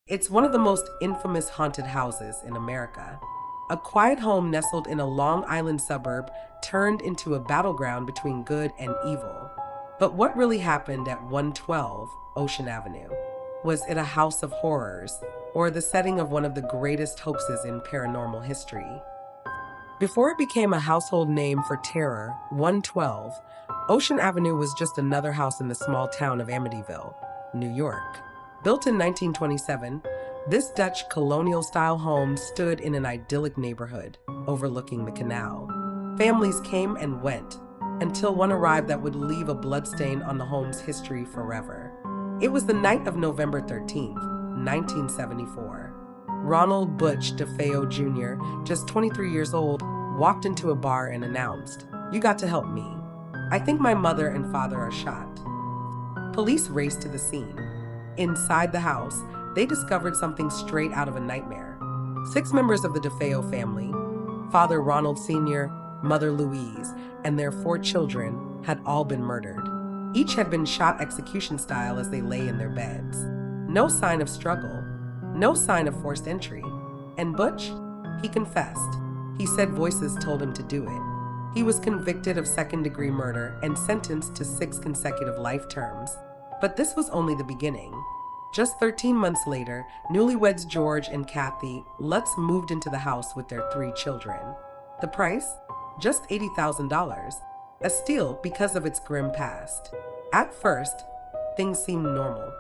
It's one of the most infamous haunted houses in America. A quiet home nestled in a Long Island suburb turned into a battleground between good and evil. But what really happened at 112 Ocean Avenue? Was it a house of horrors, or the setting of one of the greatest hoaxes in paranormal history? Before it became a household name for terror, 112 Ocean Avenue was just another house in the small town of Amityville, New York. Built in 1927, this Dutch colonial-style home stood in an idyllic neighborhood overlooking the canal. Families came and went until one arrived that would leave a bloodstain on the home's history forever. It was the night of November 13th, 1974. Ronald Butch DeFeo Jr., just 23 years old, walked into a bar and announced, "You got to help me. I think my mother and father are shot." Police raced to the scene. Inside the house, they discovered something straight out of a nightmare. 6 members of the DeFeo family, Father Ronald Sr., Mother Louise, and their 4 children, had all been murdered. Each had been shot execution style as they lay in their beds. No sign of struggle, no sign of forced entry. And Butch? He confessed. He said voices told him to do it. He was convicted of second-degree murder and sentenced to 6 consecutive life terms. But this was only the beginning. Just 13 months later, newlyweds George and Kathy Lutz moved into the house with their 3 children. The price? Just $80,000. A steal because of its grim past. At first, things seemed normal.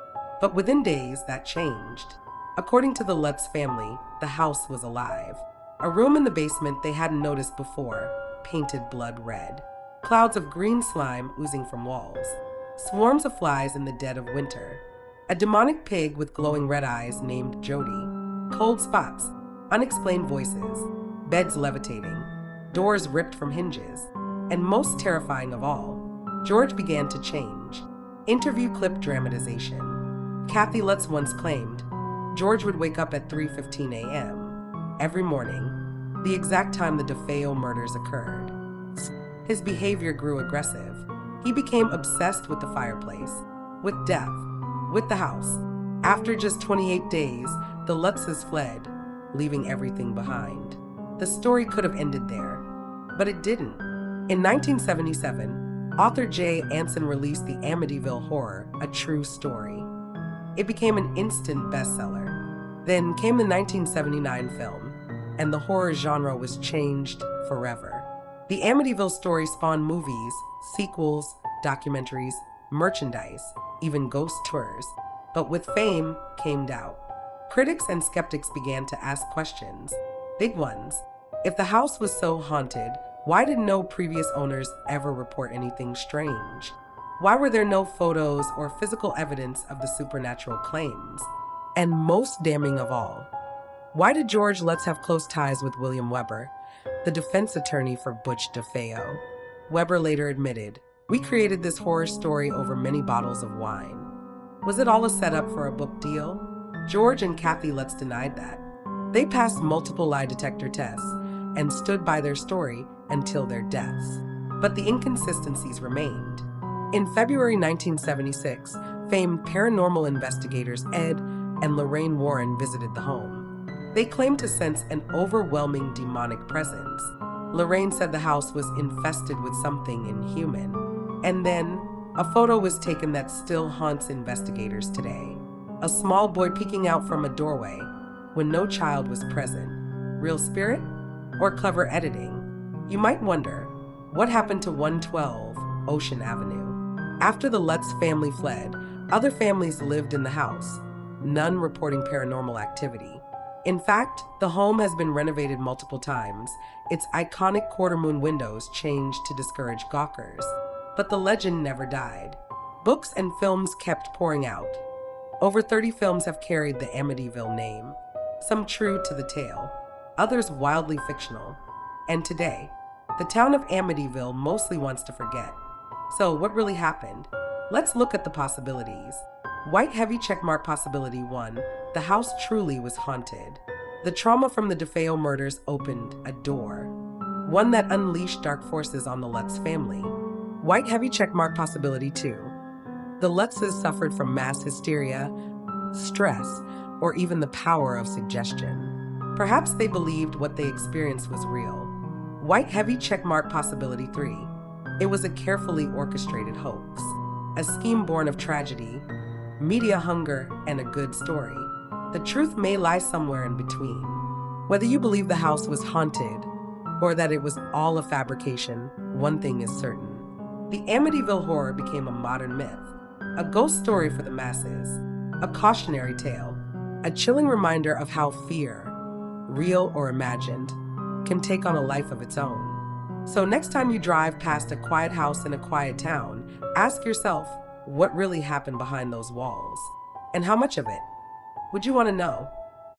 But within days, that changed. According to the Lutz family, the house was alive. A room in the basement they hadn't noticed before, painted blood red. Clouds of green slime oozing from walls. Swarms of flies in the dead of winter. A demonic pig with glowing red eyes named Jody. Cold spots, unexplained voices, beds levitating, doors ripped from hinges. And most terrifying of all, George began to change. Interview clip dramatization. Kathy Lutz once claimed, George would wake up at 3:15 a.m. every morning, the exact time the DeFeo murders occurred. His behavior grew aggressive. He became obsessed with the fireplace, with death, with the house. After just 28 days, the Lutzes fled, leaving everything behind. The story could have ended there, but it didn't. In 1977, author J. Anson released the Amityville Horror, a true story. It became an instant bestseller. Then came the 1979 film, and the horror genre was changed forever. The Amityville story spawned movies, sequels, documentaries, merchandise, even ghost tours. But with fame came doubt. Critics and skeptics began to ask questions, big ones. If the house was so haunted, why did no previous owners ever report anything strange? Why were there no photos or physical evidence of the supernatural claims? And most damning of all, why did George Lutz have close ties with William Weber, the defense attorney for Butch DeFeo? Weber later admitted, "We created this horror story over many bottles of wine." Was it all a setup for a book deal? George and Kathy Lutz denied that. They passed multiple lie detector tests and stood by their story until their deaths. But the inconsistencies remained. In February 1976, famed paranormal investigators Ed and Lorraine Warren visited the home. They claimed to sense an overwhelming demonic presence. Lorraine said the house was infested with something inhuman. And then, a photo was taken that still haunts investigators today. A small boy peeking out from a doorway when no child was present. Real spirit? Or clever editing? You might wonder, what happened to 112 Ocean Avenue? After the Lutz family fled, other families lived in the house, none reporting paranormal activity. In fact, the home has been renovated multiple times, its iconic quarter-moon windows changed to discourage gawkers. But the legend never died. Books and films kept pouring out. Over 30 films have carried the Amityville name, some true to the tale, others wildly fictional. And today, the town of Amityville mostly wants to forget. So what really happened? Let's look at the possibilities. White heavy checkmark possibility 1, the house truly was haunted. The trauma from the DeFeo murders opened a door, one that unleashed dark forces on the Lutz family. White heavy checkmark possibility 2, the Lutzes suffered from mass hysteria, stress, or even the power of suggestion. Perhaps they believed what they experienced was real. White heavy checkmark possibility 3. It was a carefully orchestrated hoax, a scheme born of tragedy, media hunger, and a good story. The truth may lie somewhere in between. Whether you believe the house was haunted or that it was all a fabrication, one thing is certain. The Amityville Horror became a modern myth, a ghost story for the masses, a cautionary tale, a chilling reminder of how fear, real or imagined, can take on a life of its own. So next time you drive past a quiet house in a quiet town, ask yourself what really happened behind those walls, and how much of it would you want to know?